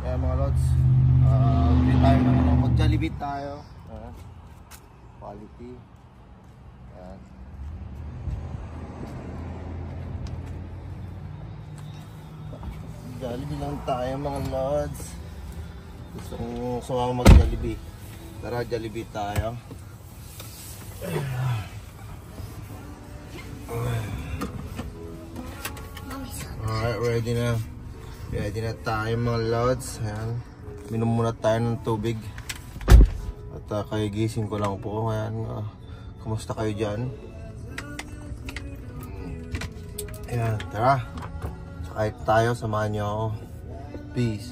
Kaya mga lods, bili tayo ng ano, mag-Jollibee tayo. Quality. Ayan. Jollibee lang tayo mga lods. Gusto kong sumama mag-Jollibee. Tara, Jollibee tayo. Alright, ready na. Ready na tayo mga lods. Ayan. Minom muna tayo ng tubig. At kagigising ko lang po. Ayan. Kumusta kayo dyan? Ayan, tara. Sakay tayo, samahan nyo ako. Peace.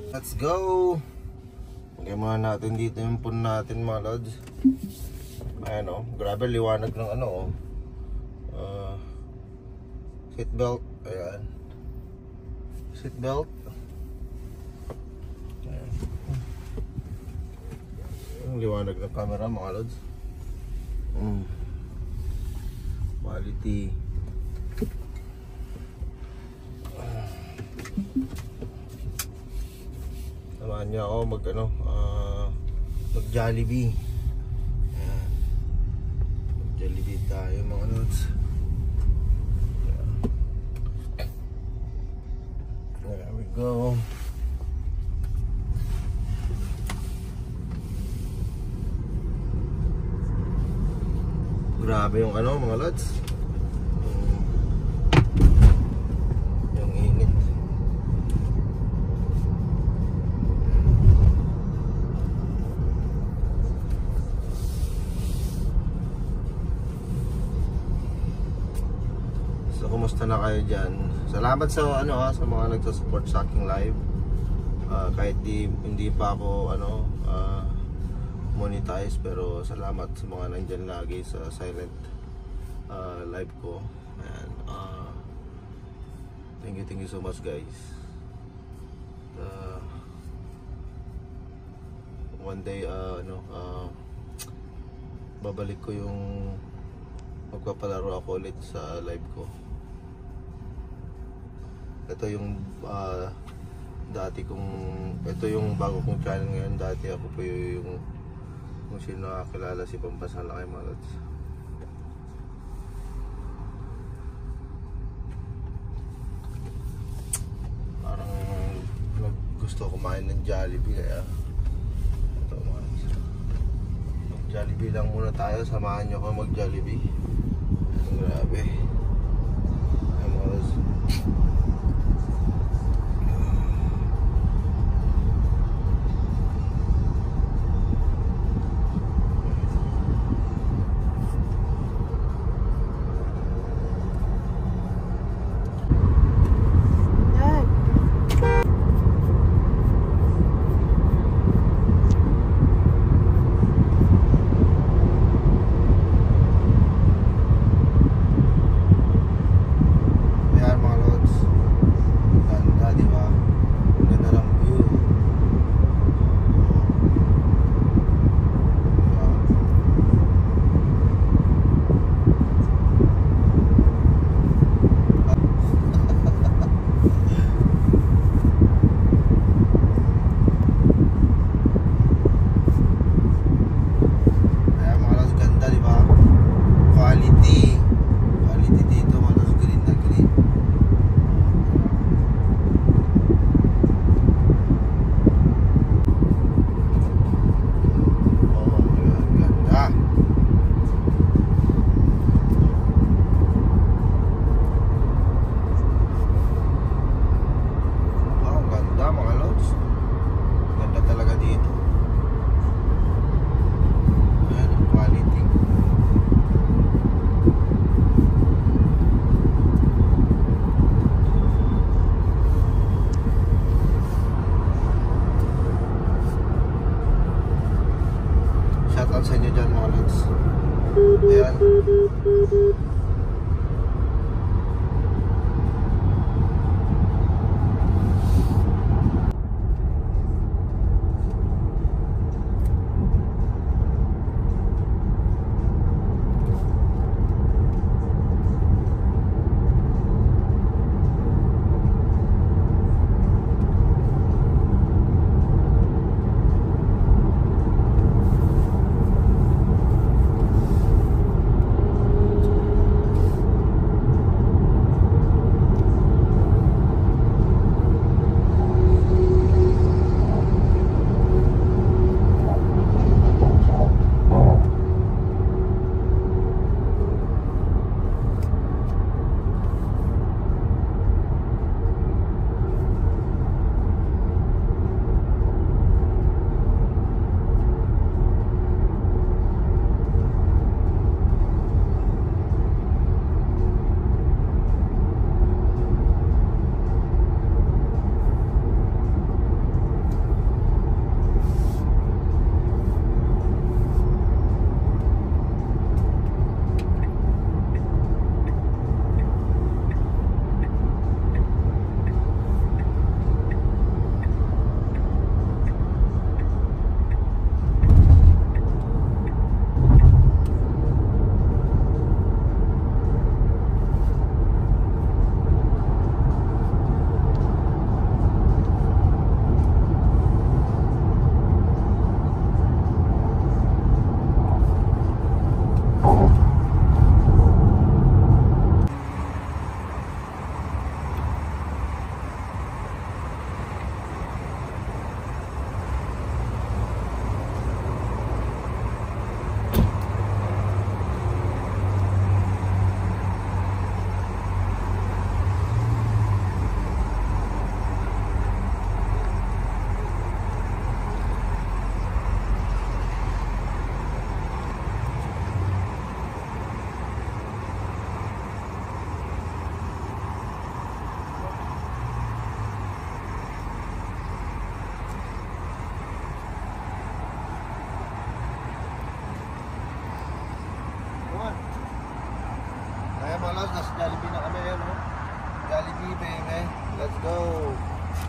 Let's go! Lagyan muna natin dito yung phone natin mga lods. Ayan o, grabe liwanag ng ano o. Seatbelt, ayan. Seatbelt. Ayan. Ang liwanag ng camera mga lods. Quality. Samahan niya ako mag ano, mag Jollibee. Ayan. Mag Jollibee tayo mga lods. There we go. Grabe yung ano mga lods. Yung init. So kumusta na kayo dyan? Salamat sa ano sa mga nagsusupport sa aking live. Kahit hindi pa ako ano monetize, pero salamat sa mga nandyan lagi sa silent live ko. Ayan, thank you so much guys. One day babalik ko yung magpapalaro ako ulit sa live ko. Ito yung ito yung bago kong channel ngayon. Dati ako po yung kung sino nakakilala si Pampasala kay mga lods. Parang gusto kumain ng Jollibee kaya ito mga lods. Mag Jollibee lang muna tayo. Samahan nyo ko mag Jollibee. Grabe. Ay mga lods. Ayan mga lods.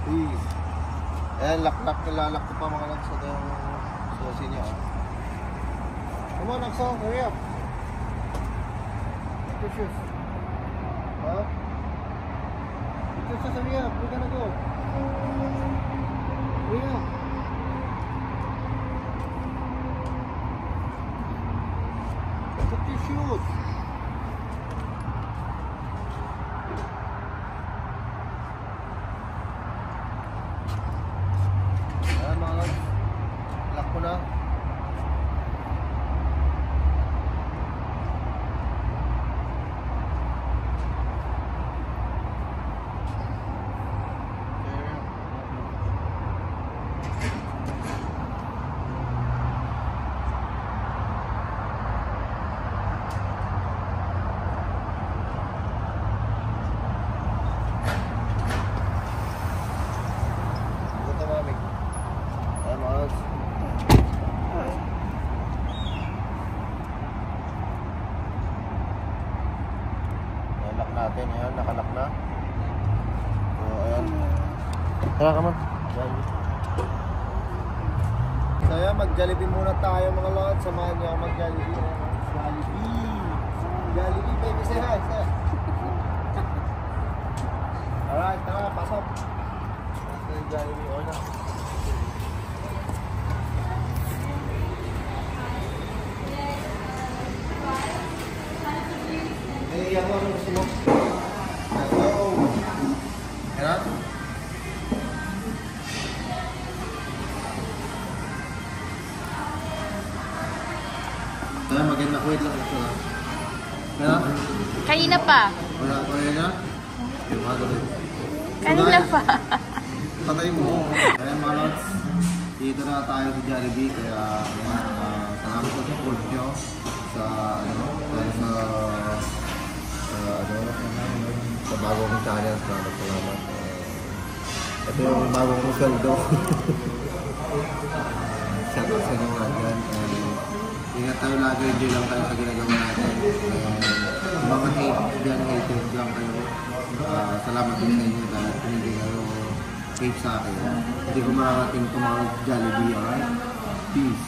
Peace. Ayan, lock-lock, nilalak ko pa mga lods sa yung susi niya. Come on, Axel, hurry up. Get your shoes. Huh? Get your shoes, hurry up. We're gonna go. Hurry up. Get your shoes. Ayan mga lods. Lock ko na. Lock natin, ayan, nakalak na. So, ayan. Tara, come on. So, ayan, mag-Jollibee muna tayo mga lods. Samahan niyo ako mag-Jollibee. Jollibee, baby, say hi, say. Alright, tara, pasok. Jollibee, o na. Iyan mo, ano gusto mo? Hello! Ayan? Ayan, maganda. Wait lang ito lang. Ayan? Kanina pa. Wala na? Yung mga gawin. Kanina pa. Patay mo. Ayan mga lods. Dito na tayo sa Jollibee. Kaya salamat sa support nyo. Sa bagong channel. Salamat. Ito yung bagong sweldo. Shout out sa inyo mga dyan. Ingat tayo lagi, enjoy lang tayo sa ginagawa natin. Mga hate dyan, haters lang kayo. Salamat din sa inyo dahil hindi kayo hate sa akin. Hindi ko mararating itong mga Jollibee, alright? Peace.